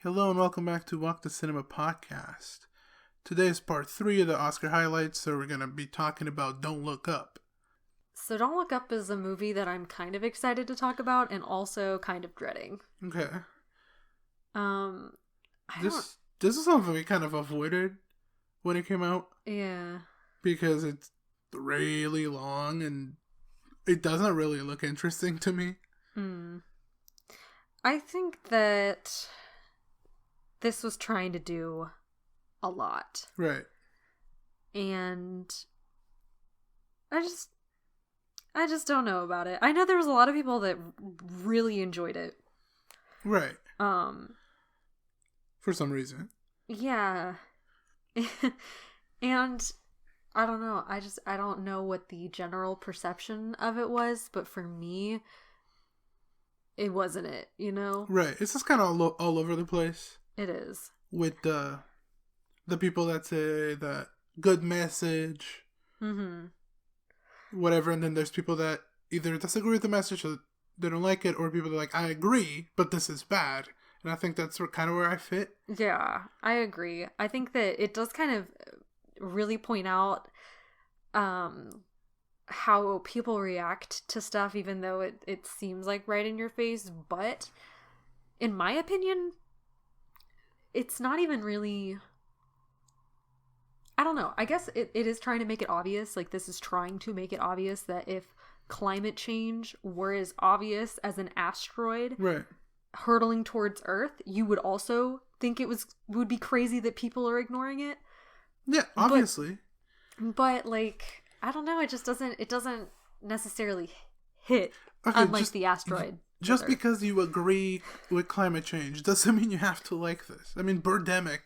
Hello and welcome back to Walk the Cinema podcast. Today is part 3 of the Oscar highlights, so we're going to be talking about Don't Look Up. So Don't Look Up is a movie that I'm kind of excited to talk about and also kind of dreading. Okay. I This is something we kind of avoided when it came out. Yeah. Because it's really long and it doesn't really look interesting to me. I think that this was trying to do a lot. Right. And I just don't know about it. I know there was a lot of people that really enjoyed it. Right. For some reason. Yeah. And I don't know. I don't know what the general perception of it was, but for me, it wasn't it, you know? Right. It's just kind of all over the place. It is. With the people that say that good message, whatever, and then there's people that either disagree with the message or they don't like it, or people that are like, I agree, but this is bad. And I think that's kind of where I fit. Yeah, I agree. I think that it does kind of really point out how people react to stuff, even though it seems like right in your face. But in my opinion, it's not even really... I don't know. I guess it is trying to make it obvious. Like, this is trying to make it obvious that if climate change were as obvious as an asteroid hurtling towards Earth, you would also think would be crazy that people are ignoring it. Yeah, obviously. But like, I don't know. It doesn't necessarily hit, unlike the asteroid. Just because you agree with climate change doesn't mean you have to like this. I mean, Birdemic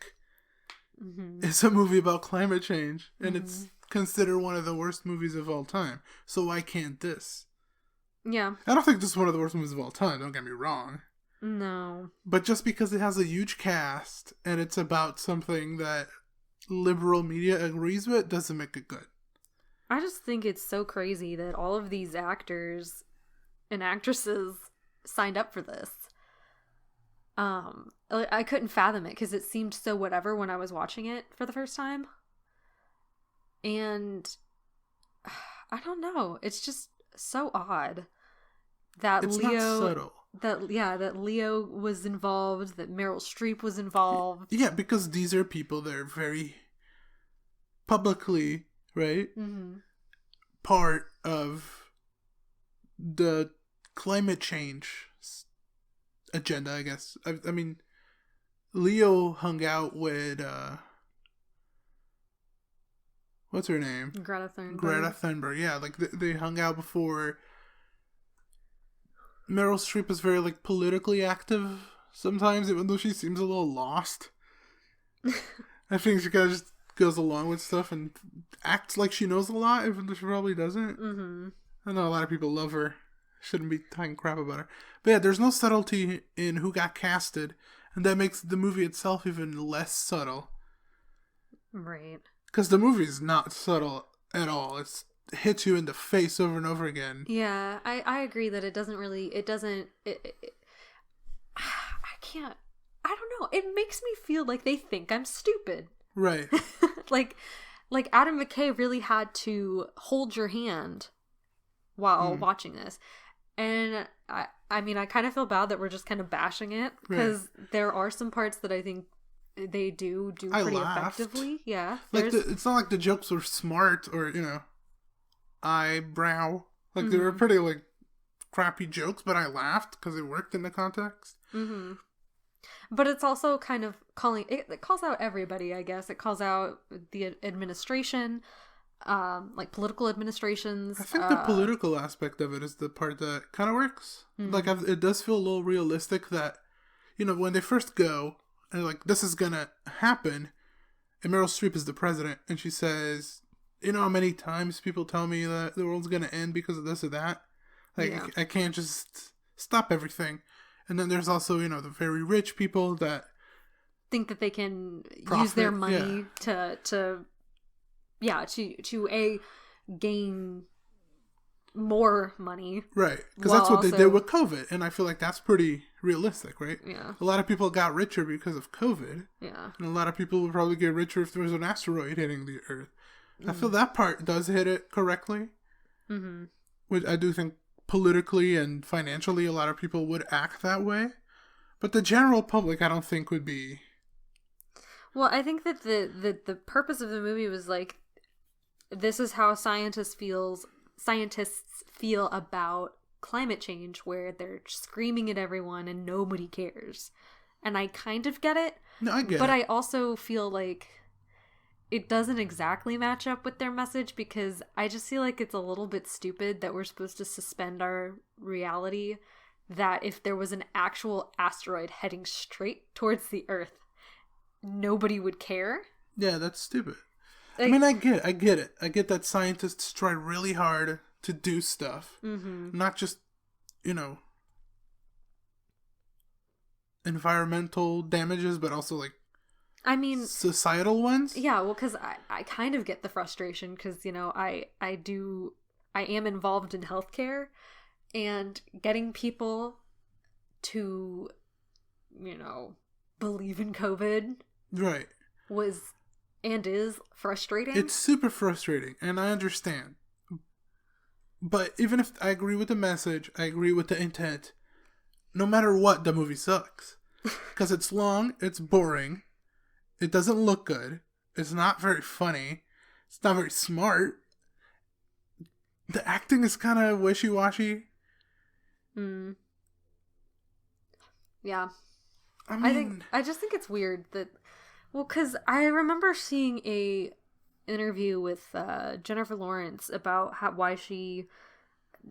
is a movie about climate change, and it's considered one of the worst movies of all time. So why can't this? Yeah. I don't think this is one of the worst movies of all time, don't get me wrong. No. But just because it has a huge cast, and it's about something that liberal media agrees with, doesn't make it good. I just think it's so crazy that all of these actors and actresses signed up for this. I couldn't fathom it because it seemed so whatever when I was watching it for the first time. And I don't know. It's just so odd that it's Leo... not subtle. That Leo was involved, that Meryl Streep was involved. Yeah, because these are people that are very publicly, right? Part of the climate change agenda, I guess. I mean, Leo hung out with what's her name? Greta Thunberg. Greta Thunberg, yeah. Like, they hung out before. Meryl Streep is very, like, politically active sometimes, even though she seems a little lost. I think she kind of just goes along with stuff and acts like she knows a lot, even though she probably doesn't. I know a lot of people love her. Shouldn't be talking crap about her. But yeah, there's no subtlety in who got casted, and that makes the movie itself even less subtle. Right. Because the movie's not subtle at all. It hits you in the face over and over again. Yeah, I agree that I can't, I don't know. It makes me feel like they think I'm stupid. Right. like Adam McKay really had to hold your hand while watching this. And I mean, I kind of feel bad that we're just kind of bashing it, because there are some parts that I think they do pretty effectively. Yeah. Like, it's not like the jokes were smart or, eyebrow. Like, they were pretty, like, crappy jokes, but I laughed because it worked in the context. But it's also kind of it calls out everybody, I guess. It calls out the administration, like political administrations. I think the political aspect of it is the part that kind of works. Like, it does feel a little realistic that, when they first go, and like, this is gonna happen, and Meryl Streep is the president, and she says, how many times people tell me that the world's gonna end because of this or that? Like, I can't just stop everything. And then there's also, the very rich people that think that they can use their money to gain more money. Right. Because While that's what they also- did with COVID. And I feel like that's pretty realistic, right? Yeah. A lot of people got richer because of COVID. Yeah. And a lot of people would probably get richer if there was an asteroid hitting the Earth. I feel that part does hit it correctly. Mm-hmm. Which I do think politically and financially a lot of people would act that way. But the general public, I don't think would be... Well, I think that the purpose of the movie was like, this is how scientists feel about climate change, where they're screaming at everyone and nobody cares. And I kind of get it. No, I get it. But I also feel like it doesn't exactly match up with their message, because I just feel like it's a little bit stupid that we're supposed to suspend our reality that if there was an actual asteroid heading straight towards the Earth, nobody would care. Yeah, that's stupid. Like, I mean, I get it. I get that scientists try really hard to do stuff. mm-hmm. Not just, environmental damages, but also, like, I mean, societal ones. yeah, well, because I kind of get the frustration, because, I am involved in healthcare, and getting people to, believe in COVID Right. was and is frustrating. It's super frustrating, and I understand. But even if I agree with the message, I agree with the intent, no matter what, the movie sucks. Because it's long, it's boring, it doesn't look good, it's not very funny, it's not very smart. The acting is kind of wishy-washy. Yeah. I I just think it's weird that, well, because I remember seeing a interview with Jennifer Lawrence about why she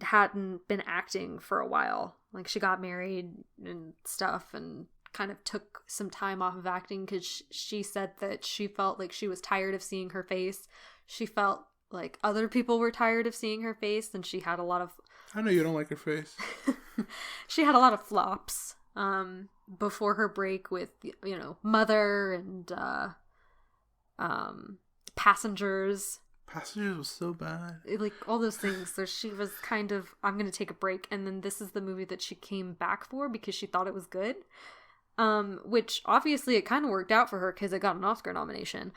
hadn't been acting for a while. Like, she got married and stuff and kind of took some time off of acting because she said that she felt like she was tired of seeing her face. She felt like other people were tired of seeing her face, and she had a lot of... I know you don't like her face. She had a lot of flops before her break with, Mother and Passengers. Passengers was so bad. Like, all those things. So she was kind of, I'm going to take a break. And then this is the movie that she came back for because she thought it was good. Which, obviously, it kind of worked out for her because it got an Oscar nomination.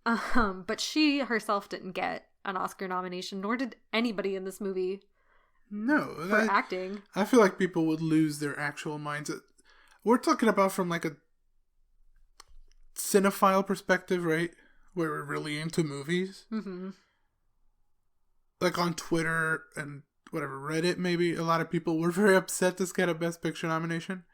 But she herself didn't get an Oscar nomination, nor did anybody in this movie. No. For acting. I feel like people would lose their actual minds. We're talking about from, like, a cinephile perspective, right? Where we're really into movies. Mm-hmm. Like, on Twitter and whatever, Reddit maybe, a lot of people were very upset this got a Best Picture nomination.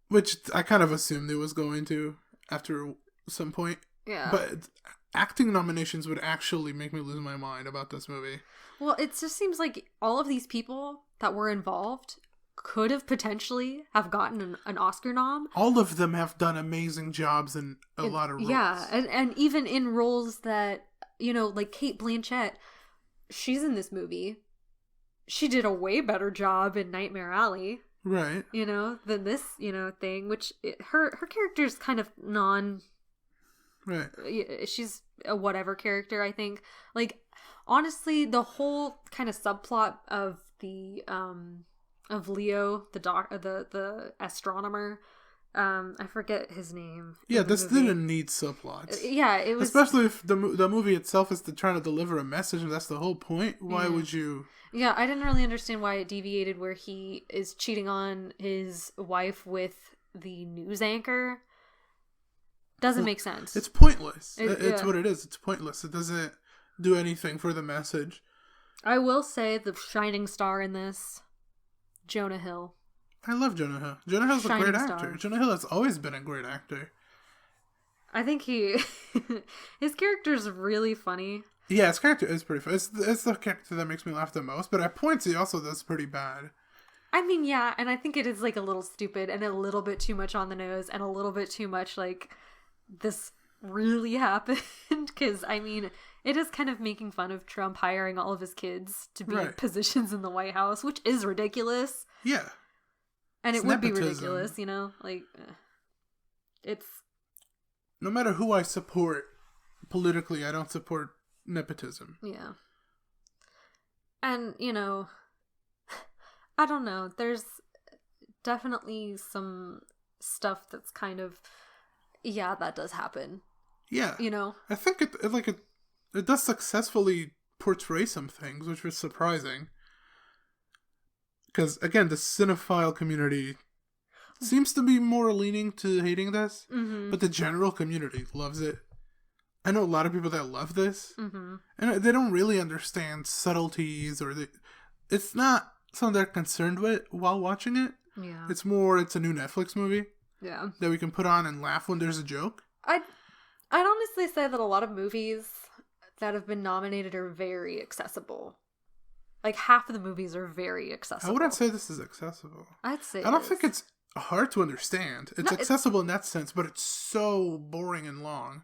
Which I kind of assumed it was going to after some point. Yeah. But acting nominations would actually make me lose my mind about this movie. Well, it just seems like all of these people that were involved could have potentially have gotten an Oscar nom. All of them have done amazing jobs in a lot of roles. Yeah, and even in roles that, like Cate Blanchett, she's in this movie. She did a way better job in Nightmare Alley. Right. Than this, thing, which her character's kind of Right. She's a whatever character, I think. Like, honestly, the whole kind of subplot of the of Leo, the astronomer, I forget his name. Yeah, this didn't need subplots. Yeah, it was, especially if the movie itself is trying to deliver a message, and that's the whole point. Why would you? Yeah, I didn't really understand why it deviated where he is cheating on his wife with the news anchor. Doesn't make sense. It's pointless. It's yeah. what it is. It's pointless. It doesn't do anything for the message. I will say the shining star in this, Jonah Hill. I love Jonah Hill. Jonah Hill's a great actor. Star. Jonah Hill has always been a great actor. I think his character's really funny. Yeah, his character is pretty funny. It's the character that makes me laugh the most, but at points he also does pretty bad. I mean, yeah, and I think it is like a little stupid and a little bit too much on the nose and a little bit too much like this really happened, because I mean, it is kind of making fun of Trump hiring all of his kids to be in positions in the White House, which is ridiculous. Yeah. And it's it would nepotism. be ridiculous, like, it's... No matter who I support politically, I don't support nepotism. Yeah. And, I don't know. There's definitely some stuff that's kind of, yeah, that does happen. Yeah. I think it does successfully portray some things, which was surprising. Because, again, the cinephile community seems to be more leaning to hating this, but the general community loves it. I know a lot of people that love this, and they don't really understand subtleties, or it's not something they're concerned with while watching it. Yeah. It's a new Netflix movie. Yeah. That we can put on and laugh when there's a joke. I'd honestly say that a lot of movies that have been nominated are very accessible. Like, half of the movies are very accessible. I wouldn't say this is accessible. I'd say I don't think it's hard to understand. It's accessible in that sense, but it's so boring and long.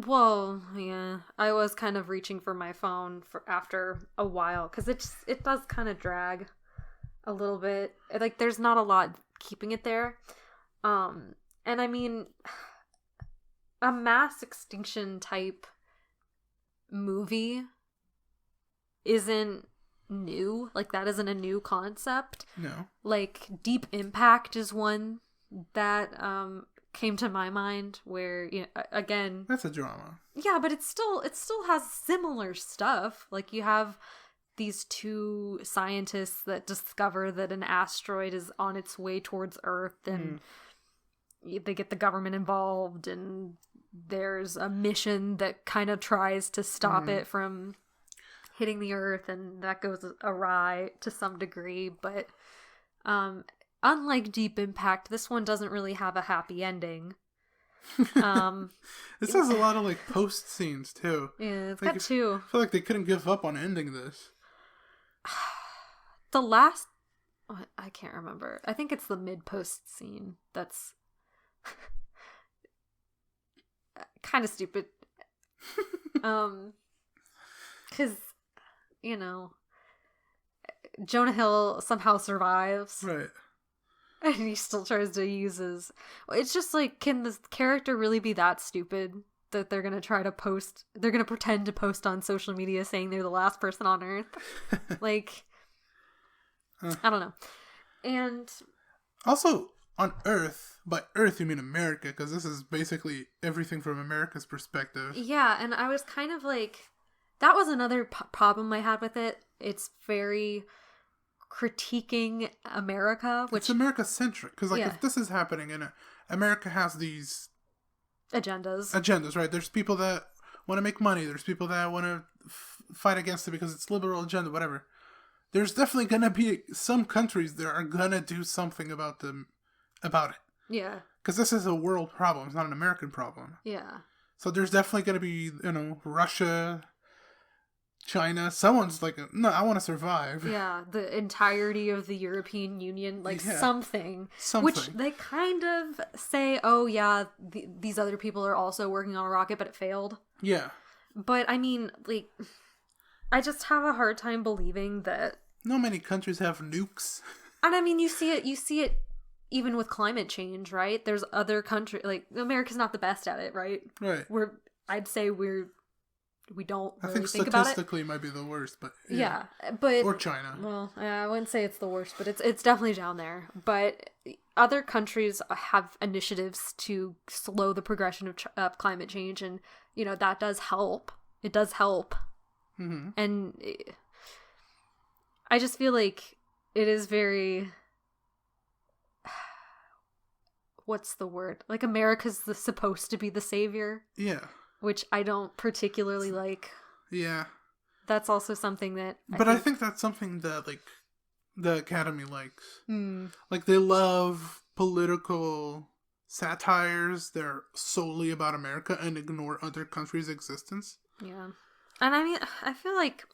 Well, yeah. I was kind of reaching for my phone after a while, because it does kind of drag a little bit. Like, there's not a lot keeping it there. And I mean, a mass extinction type movie isn't new. Like, that isn't a new concept. No. Like, Deep Impact is one that came to my mind, where, again, that's a drama. Yeah, but it still has similar stuff. Like, you have these two scientists that discover that an asteroid is on its way towards Earth, and they get the government involved, and there's a mission that kind of tries to stop it from hitting the Earth, and that goes awry to some degree. But unlike Deep Impact, this one doesn't really have a happy ending. This has a lot of like post scenes too. Yeah, it's like, got two. I feel like they couldn't give up on ending this. The last, I can't remember. I think it's the mid-post scene that's kind of stupid. Because, Jonah Hill somehow survives. Right. And he still tries to use his... It's just like, can this character really be that stupid that they're going to they're going to pretend to post on social media saying they're the last person on Earth? Like, I don't know. And... Also, on Earth, by Earth you mean America, because this is basically everything from America's perspective. Yeah, and I was kind of like... That was another problem I had with it. It's very critiquing America, which... It's America-centric, because if this is happening, and America has these... Agendas, right? There's people that want to make money. There's people that want to fight against it because it's liberal agenda, whatever. There's definitely going to be some countries that are going to do something about it. Yeah. Because this is a world problem. It's not an American problem. Yeah. So there's definitely going to be, Russia, China. Someone's like, no, I want to survive. Yeah. The entirety of the European Union, something. Which they kind of say, oh yeah, these other people are also working on a rocket, but it failed. Yeah. But I mean, I just have a hard time believing that... Not many countries have nukes. And I mean, you see it even with climate change, right? There's other countries, America's not the best at it, right? Right. I'd say we don't really think think about it. Statistically might be the worst, but... Yeah, but... Or China. Well, I wouldn't say it's the worst, but it's definitely down there. But other countries have initiatives to slow the progression of climate change, and, that does help. It does help. Mm-hmm. And I just feel like it is very... What's the word? Like, America's supposed to be the savior. Yeah. Which I don't particularly like. Yeah. That's also something that... I think that's something that, the Academy likes. Mm. Like, they love political satires that are solely about America and ignore other countries' existence. Yeah. And I mean, I feel like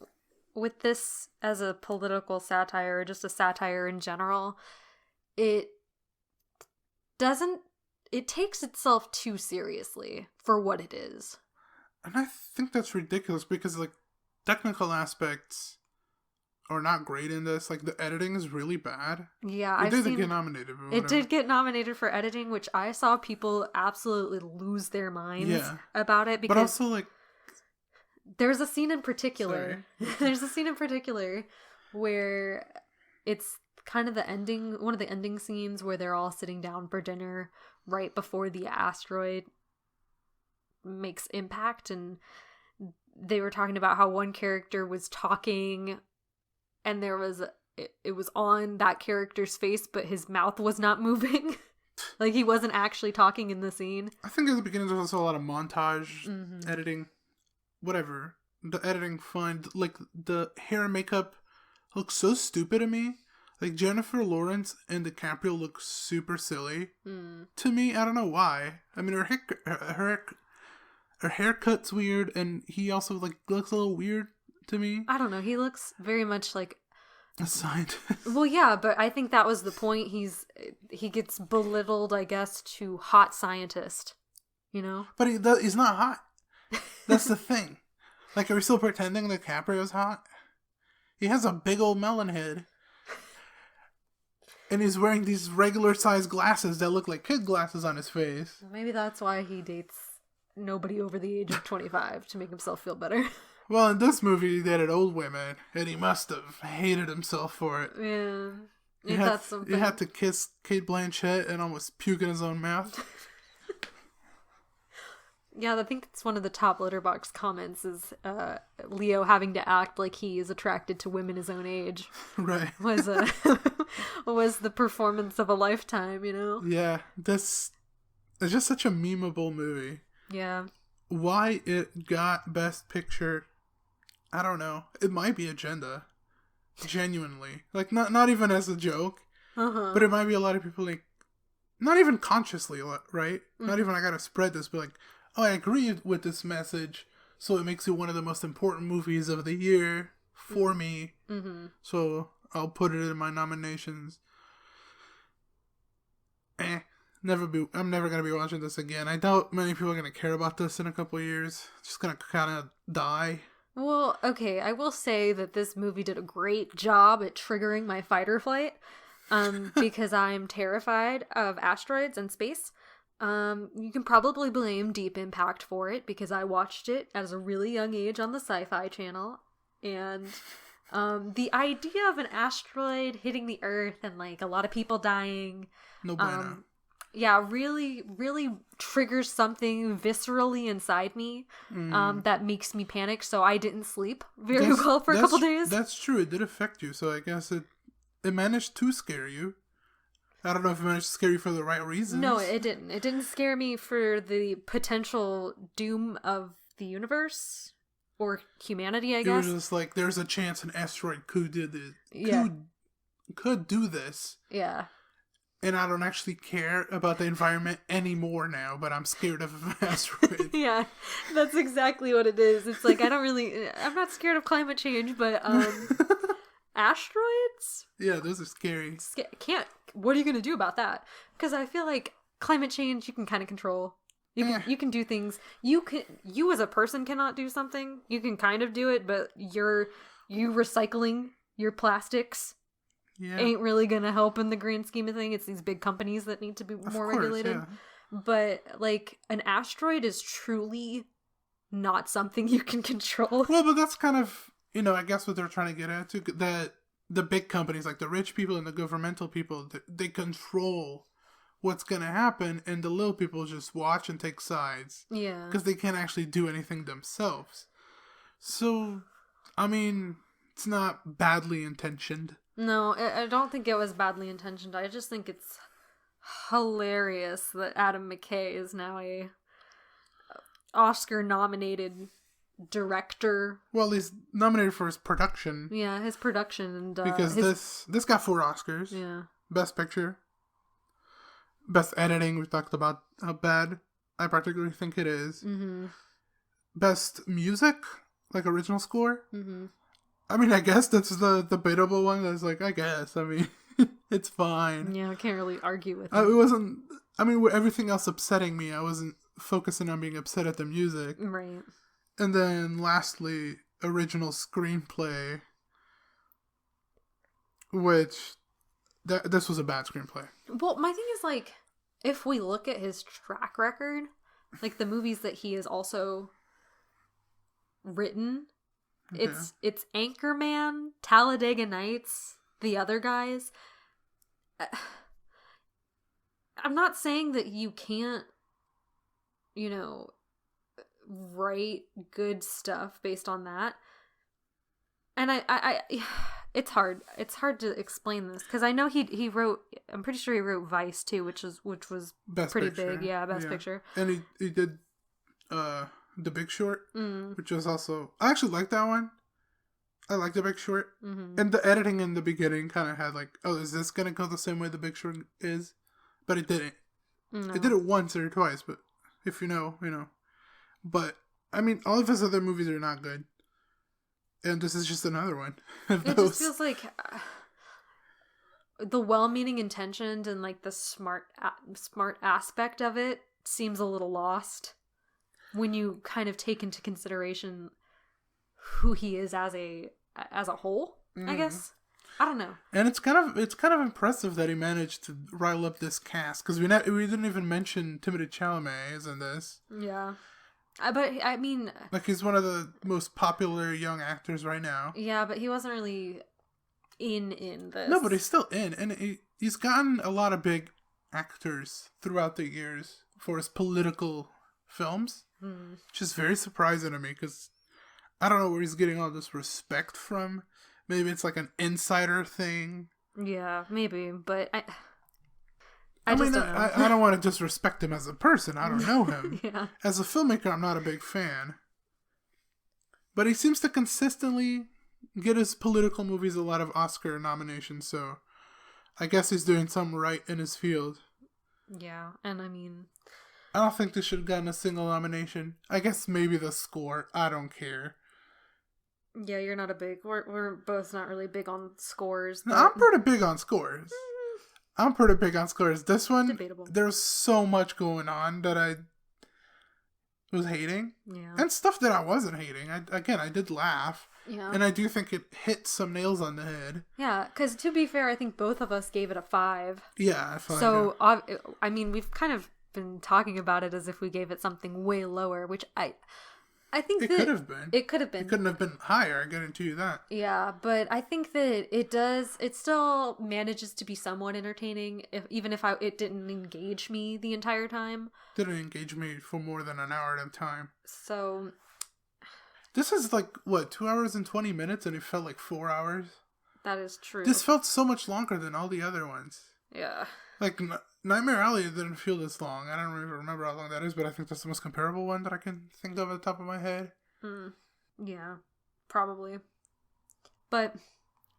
with this as a political satire, or just a satire in general, it takes itself too seriously for what it is. And I think that's ridiculous because, technical aspects are not great in this. The editing is really bad. Yeah, it did get nominated. It did get nominated for editing, which I saw people absolutely lose their minds about it. Because, but also, There's a scene in particular. There's a scene in particular where it's kind of one of the ending scenes where they're all sitting down for dinner right before the asteroid makes impact, and they were talking about how one character was talking and it was on that character's face, but his mouth was not moving. Like, he wasn't actually talking in the scene. I think at the beginning there's also a lot of montage, editing, whatever. The editing, fine. Like, the hair and makeup looks so stupid to me. Like, Jennifer Lawrence and DiCaprio look super silly to me. I don't know why. I mean, her haircut's weird, and he also, like, looks a little weird to me. I don't know. He looks very much like a scientist. Well, yeah, but I think that was the point. He gets belittled, I guess, to hot scientist, you know? But he's not hot. That's the thing. Like, are we still pretending DiCaprio's hot? He has a big old melon head. And he's wearing these regular-sized glasses that look like kid glasses on his face. Maybe that's why he dates nobody over the age of 25, to make himself feel better. Well, in this movie, he dated old women, and he must have hated himself for it. Yeah. That's something. He had to kiss Cate Blanchett and almost puke in his own mouth. Yeah, I think it's one of the top Letterboxd comments is Leo having to act like he is attracted to women his own age. Right. Was the performance of a lifetime, you know? Yeah, it's just such a memeable movie. Yeah. Why it got Best Picture, I don't know. It might be agenda. Genuinely. Like, not even as a joke. But it might be a lot of people, like, not even consciously, right? Not even I gotta spread this, but like, oh, I agree with this message, so it makes it one of the most important movies of the year for me. So I'll put it in my nominations. I'm never gonna be watching this again. I doubt many people are gonna care about this in a couple of years. It's just gonna kind of die. Well, okay, I will say that this movie did a great job at triggering my fight or flight, because I'm terrified of asteroids and space. You can probably blame Deep Impact for it, because I watched it at a really young age on the Sci-Fi Channel, and the idea of an asteroid hitting the Earth and, like, a lot of people dying, no bueno. Yeah, really, really triggers something viscerally inside me that makes me panic, so I didn't sleep very well for a couple days. That's true, it did affect you, so I guess it managed to scare you. I don't know if it managed to scare you for the right reasons. No, it didn't. It didn't scare me for the potential doom of the universe or humanity, I guess. It was just like, there's a chance an asteroid could do this. Yeah. Could do this. Yeah. And I don't actually care about the environment anymore now, but I'm scared of an asteroid. Yeah, that's exactly what it is. It's like, I'm not scared of climate change, but asteroids? Yeah, those are scary. What are you going to do about that? Because I feel like climate change you can kind of control. You can do things. You as a person cannot do something. You can kind of do it, but you recycling your plastics ain't really going to help in the grand scheme of things. It's these big companies that need to be more regulated. Yeah. But, like, an asteroid is truly not something you can control. Well, but that's kind of, I guess what they're trying to get at too, that the big companies, like the rich people and the governmental people, they control what's going to happen, and the little people just watch and take sides. Yeah. Because they can't actually do anything themselves. So, I mean, it's not badly intentioned. No, I don't think it was badly intentioned. I just think it's hilarious that Adam McKay is now a Oscar-nominated director. Well, he's nominated for his production. Yeah, his production. And because this got 4 Oscars. Yeah. Best Picture. Best Editing, we talked about how bad I particularly think it is. Mm-hmm. Best Music, like original score. Mm-hmm. I mean, I guess that's the debatable one. That's like, I guess. I mean, it's fine. Yeah, I can't really argue with it. It wasn't... I mean, with everything else upsetting me, I wasn't focusing on being upset at the music. Right. And then, lastly, original screenplay, which... this was a bad screenplay. Well, my thing is, like, if we look at his track record, like, the movies that he has also written. Okay. It's Anchorman, Talladega Nights, the other guys. I'm not saying that you can't, you know, write good stuff based on that. And I it's hard. It's hard to explain this because I know he wrote. I'm pretty sure he wrote Vice too, which was Best pretty Picture. big. Yeah, Best Picture. And he did The Big Short, which was also, I actually like that one. I like The Big Short. Mm-hmm. And the editing in the beginning kind of had like, oh, is this gonna go the same way The Big Short is? But it didn't. No. It did it once or twice, but if you know, you know. But I mean, all of his other movies are not good. And this is just another one. It just feels like the well-meaning intentions and like the smart aspect of it seems a little lost when you kind of take into consideration who he is as a whole. I guess I don't know. And it's kind of impressive that he managed to rile up this cast because we didn't even mention Timothée Chalamet is in this. Yeah. But I mean, like he's one of the most popular young actors right now. Yeah, but he wasn't really in this. No, but he's still in, and he's gotten a lot of big actors throughout the years for his political films, which is very surprising to me because I don't know where he's getting all this respect from. Maybe it's like an insider thing. Yeah, maybe, but I just mean, don't know. I don't want to disrespect him as a person. I don't know him. Yeah. As a filmmaker, I'm not a big fan. But he seems to consistently get his political movies a lot of Oscar nominations, so I guess he's doing something right in his field. Yeah, and I mean, I don't think they should have gotten a single nomination. I guess maybe the score. I don't care. yeah, you're not a big. We're both not really big on scores. No, I'm pretty big on scores. This one, Debatable. there's so much going on that I was hating. Yeah. And stuff that I wasn't hating. I did laugh. Yeah. And I do think it hit some nails on the head. Yeah, because to be fair, I think both of us gave it a 5. Yeah, I feel So, I mean, we've kind of been talking about it as if we gave it something way lower, which I think it that could have been. It could have been. It couldn't have been higher, I guarantee you that. Yeah, but I think that it still manages to be somewhat entertaining, even if it didn't engage me the entire time. Didn't engage me for more than an hour at a time. So... This is like, 2 hours and 20 minutes and it felt like 4 hours? That is true. This felt so much longer than all the other ones. Yeah. Like, Nightmare Alley didn't feel this long. I don't really remember how long that is, but I think that's the most comparable one that I can think of at the top of my head. Yeah, probably. But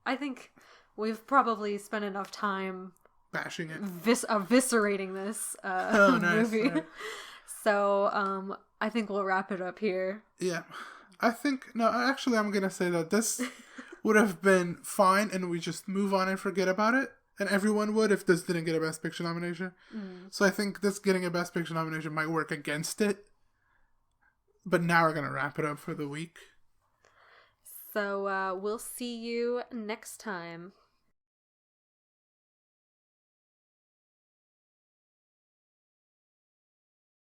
I think we've probably spent enough time bashing it, eviscerating this movie. Nice. So I think we'll wrap it up here. Yeah. I'm gonna say that this would have been fine and we just move on and forget about it. And everyone would if this didn't get a Best Picture nomination. So I think this getting a Best Picture nomination might work against it. But now we're going to wrap it up for the week. So we'll see you next time.